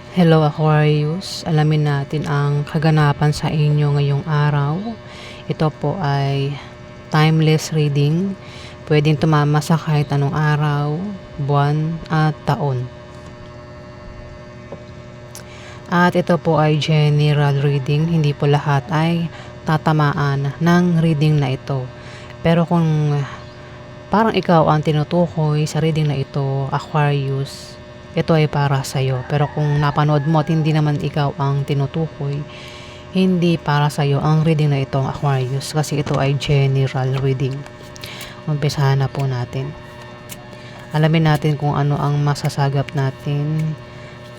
Hello Aquarius, alamin natin ang kaganapan sa inyo ngayong araw. Ito po ay timeless reading. Pwedeng tumama sa kahit anong araw, buwan at taon. At ito po ay general reading, hindi po lahat ay tatamaan ng reading na ito. Pero kung parang ikaw ang tinutukoy sa reading na ito, Aquarius, ito ay para sa'yo. Pero kung napanood mo at hindi naman ikaw ang tinutukoy, hindi para sa'yo ang reading na ito, Aquarius, kasi ito ay general reading. Umpisahan na po natin. Alamin natin kung ano ang masasagap natin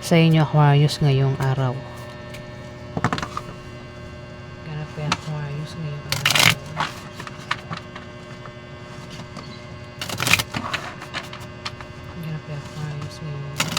sa inyo, Aquarius, ngayong araw. Ganap kaya Aquarius ngayong araw. Ganap kaya Aquarius ngayong araw.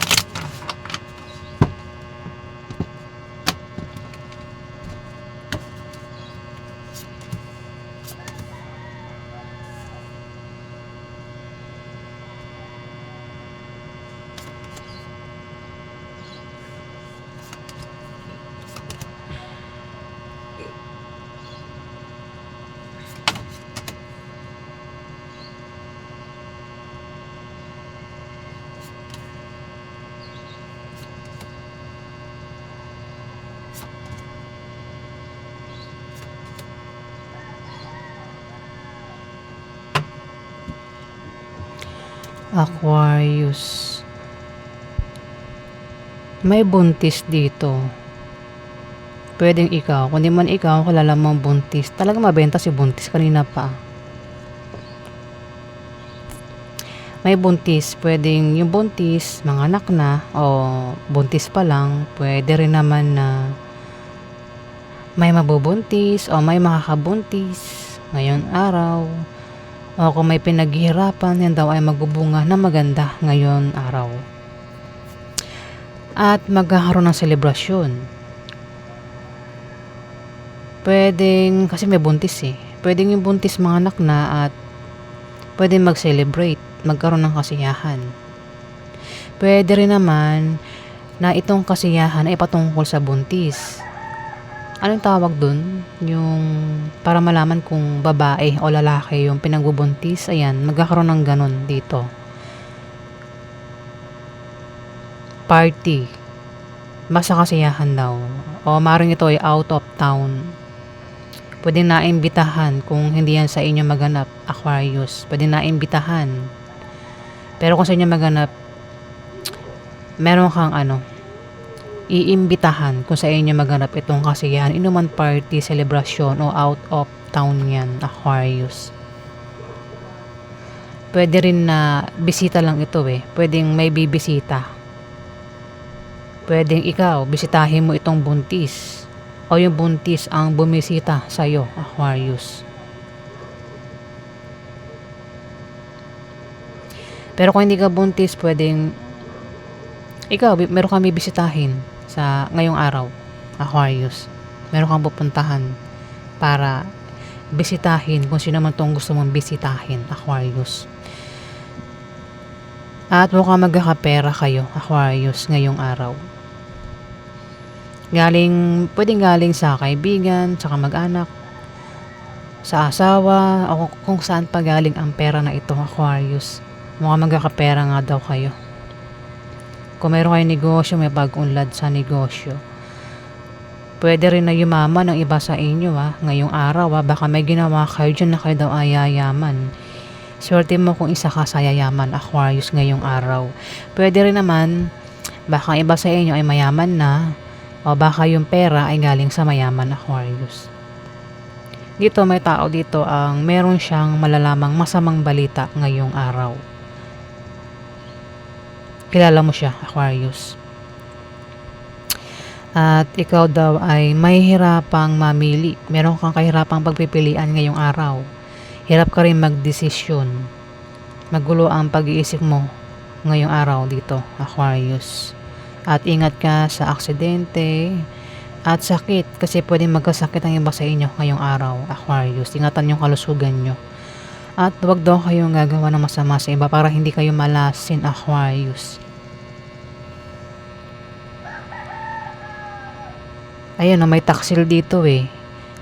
Aquarius, may buntis dito. Pwedeng ikaw, kung di man ikaw, kilala mong buntis. Talaga mabenta si buntis kanina pa. May buntis, pwedeng yung buntis, mga anak na, o buntis pa lang. Pwede rin naman na may mabubuntis o may makakabuntis ngayon araw. O kung may pinaghihirapan, yan daw ay magbubunga na maganda ngayon araw. At magkakaroon ng selebrasyon. Pwedeng, kasi may buntis eh. Pwedeng yung buntis mga anak na at pwedeng mag-celebrate, magkaroon ng kasiyahan. Pwede rin naman na itong kasiyahan ay patungkol sa buntis. Anong tawag dun? Yung para malaman kung babae o lalaki yung pinagbubuntis, ayan, magkakaroon ng ganun dito. Party. Basta kasiyahan daw. O maring ito ay out of town. Pwede na imbitahan kung hindi yan sa inyo maganap, Aquarius. Pwede na imbitahan. Pero kung sa inyo maganap, meron kang iimbitahan kung sa inyo maganap itong kasiyahan, inuman party, celebration o out of town yan, Aquarius. Pwede rin na bisita lang ito eh. Pwedeng may bibisita. Pwedeng ikaw, bisitahin mo itong buntis. O yung buntis ang bumisita sa'yo, Aquarius. Pero kung hindi ka buntis, pwedeng ikaw, meron kang bibisitahin sa ngayong araw, Aquarius. Meron kang pupuntahan para bisitahin kung sino man itong gusto mong bisitahin, Aquarius. At mukhang magkakapera kayo, Aquarius, ngayong araw. Pwedeng galing sa kaibigan, sa kamag-anak, sa asawa, o kung saan pa galing ang pera na ito, Aquarius. Mukhang magkakapera nga daw kayo. Kung meron kayong negosyo, may pag-unlad sa negosyo. Pwede rin na yumaman ng iba sa inyo ngayong araw baka may ginawa kayo dyan na kayo daw ay yayaman. Swerte mo kung isa ka sa yayaman, Aquarius, ngayong araw. Pwede rin naman, baka iba sa inyo ay mayaman na, o baka yung pera ay galing sa mayaman, Aquarius. Dito may tao dito ang meron siyang malalamang masamang balita ngayong araw. Kilala mo siya, Aquarius. At ikaw daw ay may hirapang mamili. Meron kang kahirapang pagpipilian ngayong araw. Hirap ka rin magdesisyon. Magulo ang pag-iisip mo ngayong araw dito, Aquarius. At ingat ka sa aksidente at sakit. Kasi pwedeng magkasakit ang iba sa inyo ngayong araw, Aquarius. Ingatan yung kalusugan nyo. At huwag daw kayong gagawa ng masama sa iba para hindi kayo malasin, Aquarius. Ayan, may taksil dito eh.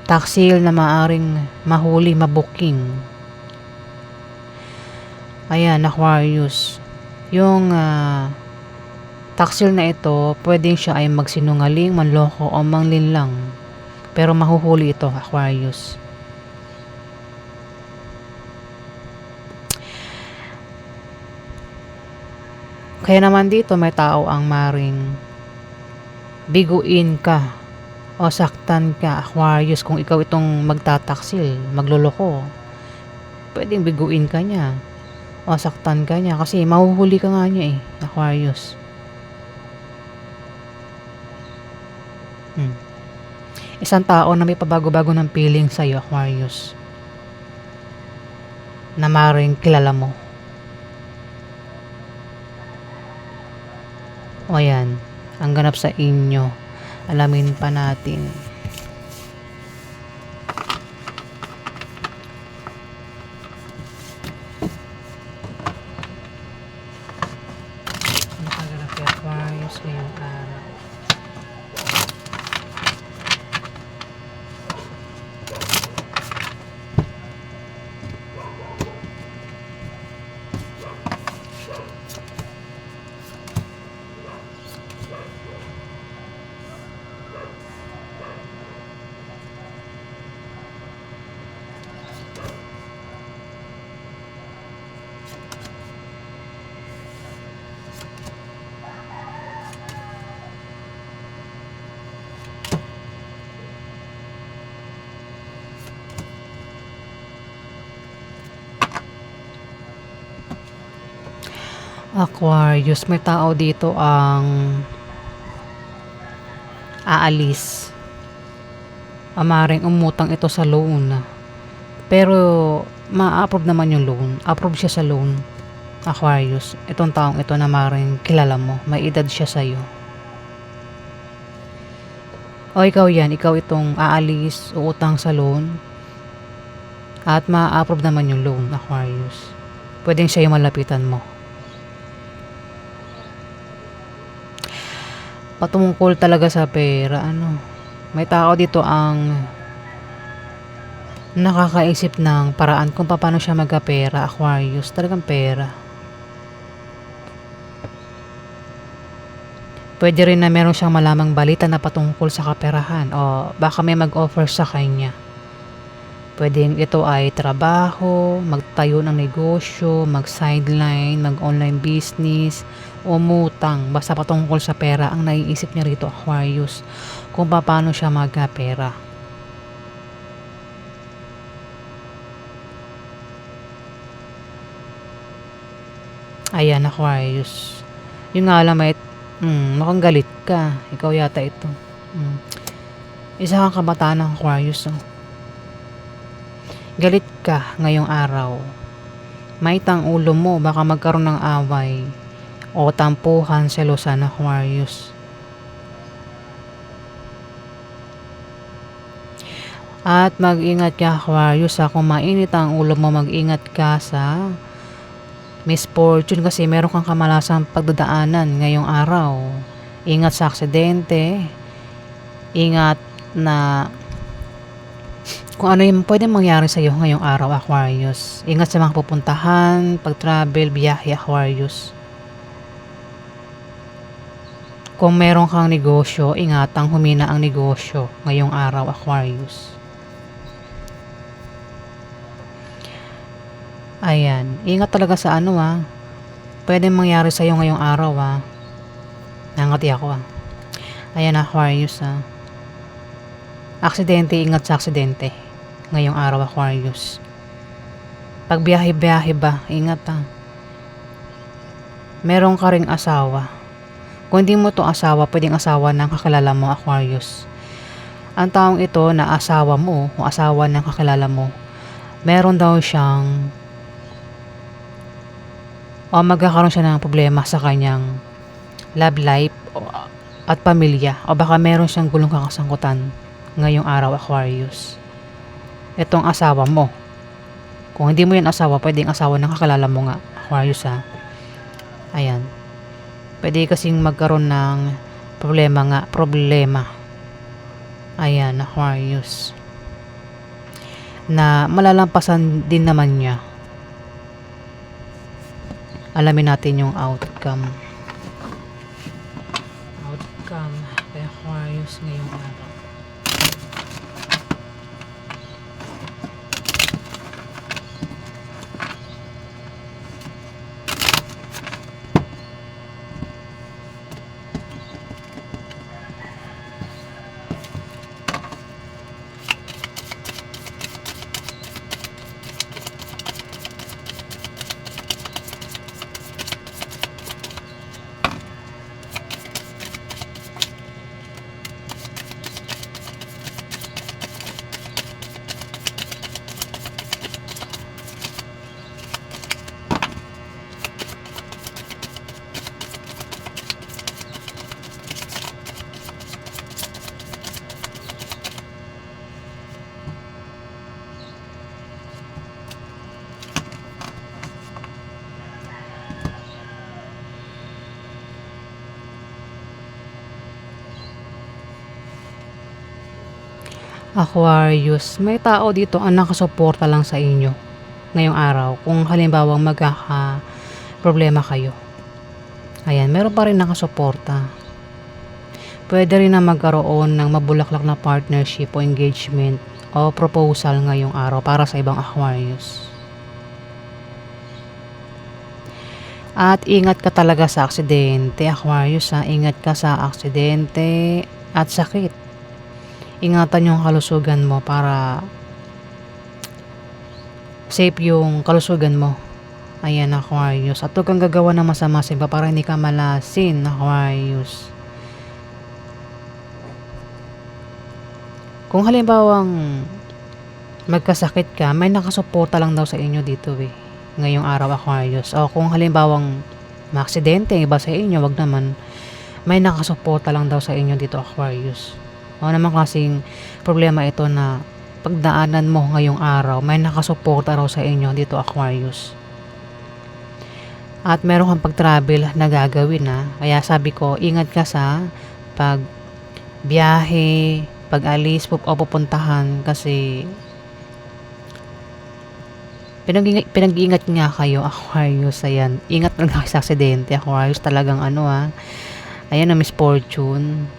Taksil na maaring mahuli, mabuking. Ayan, Aquarius. Yung taksil na ito, pwedeng siya ay magsinungaling, manloko o manglinlang. Pero mahuhuli ito, Aquarius. Kaya naman dito may tao ang maring biguin ka o saktan ka, Aquarius, kung ikaw itong magtataksil, magloloko. Pwedeng biguin ka niya o saktan ka niya kasi mahuhuli ka nga niya eh, Aquarius. Isang tao na may pabago-bago ng feeling sa'yo, Aquarius, na maring kilala mo. O yan, ang ganap sa inyo, alamin pa natin. Ano ka ganap kay Aquarius ngayong araw? Aquarius, may tao dito ang aalis. Amaring umutang ito sa loan. Pero ma-approve naman yung loan. Approve siya sa loan, Aquarius. Itong taong ito na maring kilala mo. May edad siya sa'yo. O ikaw yan, ikaw itong aalis, uutang sa loan. At ma-approve naman yung loan, Aquarius. Pwedeng siya yung malapitan mo. Patungkol talaga sa pera, may tao dito ang nakakaisip ng paraan kung paano siya magkapera, Aquarius. Talagang pera. Pwede rin na meron siyang malamang balita na patungkol sa kaperahan o baka may mag-offer sa kanya. Pwedeng ito ay trabaho, magtayo ng negosyo, mag-sideline, mag-online business, umutang. Basta patungkol sa pera ang naiisip niya rito, Aquarius, kung paano siya magkapera. Ayan, Aquarius. Yung nga lang, mukhang galit ka. Ikaw yata ito. Isa kang kabataan ng Aquarius. Galit ka ngayong araw. Maitang ulo mo, baka magkaroon ng away o tampuhan, selosan, Aquarius. At mag-ingat ka, Aquarius, kung mainit ang ulo mo, mag-ingat ka sa misfortune kasi meron kang kamalasang pagdadaanan ngayong araw. Ingat sa aksidente. Ingat na kung ano yung pwede mangyari sa iyo ngayong araw, Aquarius. Ingat sa mga pupuntahan, pag-travel, biyahe, Aquarius. Kung meron kang negosyo, ingatang humina ang negosyo ngayong araw, Aquarius. Ayan, ingat talaga sa pwede mangyari sa iyo ngayong araw, Nangati ako, Ayan, Aquarius, Aksidente, ingat sa aksidente ngayong araw, Aquarius. Pag biyahe-biyahe ba, ingat, Meron ka ring asawa. Kung hindi mo to asawa, pwedeng asawa ng kakilala mo, Aquarius. Ang taong ito na asawa mo o asawa ng kakilala mo, meron daw siyang o magkakaroon siya ng problema sa kanyang love life at pamilya, o baka meron siyang gulong kakasangkutan ngayong araw, Aquarius. Itong asawa mo. Kung hindi mo yan asawa, pwedeng asawa ng kakilala mo nga, Aquarius, Ayan. Pwede kasing magkaroon ng problema. Ayan, Aquarius. Na malalampasan din naman niya. Alamin natin yung outcome. Outcome kay Aquarius ngayong araw. Aquarius, may tao dito ang nakasuporta lang sa inyo ngayong araw. Kung halimbawa magkaka-problema kayo. Ayan, meron pa rin nakasuporta. Pwede rin na magkaroon ng mabulaklak na partnership o engagement o proposal ngayong araw para sa ibang Aquarius. At ingat ka talaga sa aksidente, Aquarius ha. Ingat ka sa aksidente at sakit. Ingatan yung kalusugan mo para safe yung kalusugan mo. Ayan, Aquarius. At huwag kang gagawa ng masama sa iba para hindi ka malasin, Aquarius. Kung halimbawang magkasakit ka, may nakasuporta lang daw sa inyo dito ngayong araw, Aquarius. O kung halimbawang maaksidente, iba sa inyo, wag naman. May nakasuporta lang daw sa inyo dito, Aquarius. O naman klaseng problema ito na pagdaanan mo ngayong araw, may nakasuporta raw sa inyo dito, Aquarius. At meron kang pag-travel na gagawin Kaya sabi ko, ingat ka sa pag-biyahe, pag-alis o pupuntahan kasi pinag-iingat nga kayo, Aquarius. Ayan, ingat lang kayo sa aksidente, Aquarius. Talagang ayan na misfortune.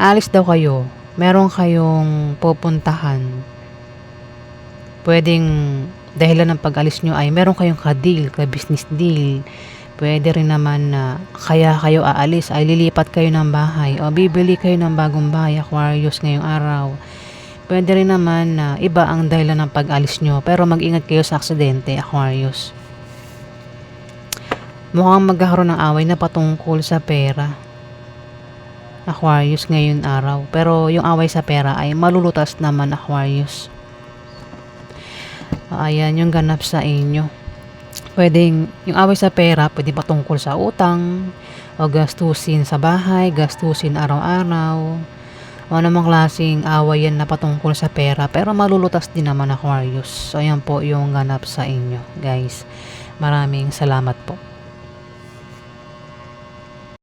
Alis daw kayo, meron kayong pupuntahan. Pwedeng dahilan ng pag-alis nyo ay meron kayong ka-deal, ka-business deal. Pwede rin naman na kaya kayo aalis ay lilipat kayo ng bahay o bibili kayo ng bagong bahay, Aquarius, ngayong araw. Pwede rin naman na iba ang dahilan ng pag-alis nyo pero mag-ingat kayo sa aksidente, Aquarius. Mukhang magkakaroon ng away na patungkol sa pera, Aquarius, ngayon araw. Pero yung away sa pera ay malulutas naman, Aquarius. Ayan yung ganap sa inyo. Pwedeng yung away sa pera, pwede patungkol sa utang o gastusin sa bahay, gastusin araw-araw. O namang klaseng away yan na patungkol sa pera pero malulutas din naman, Aquarius. So ayan po yung ganap sa inyo, guys. Maraming salamat po.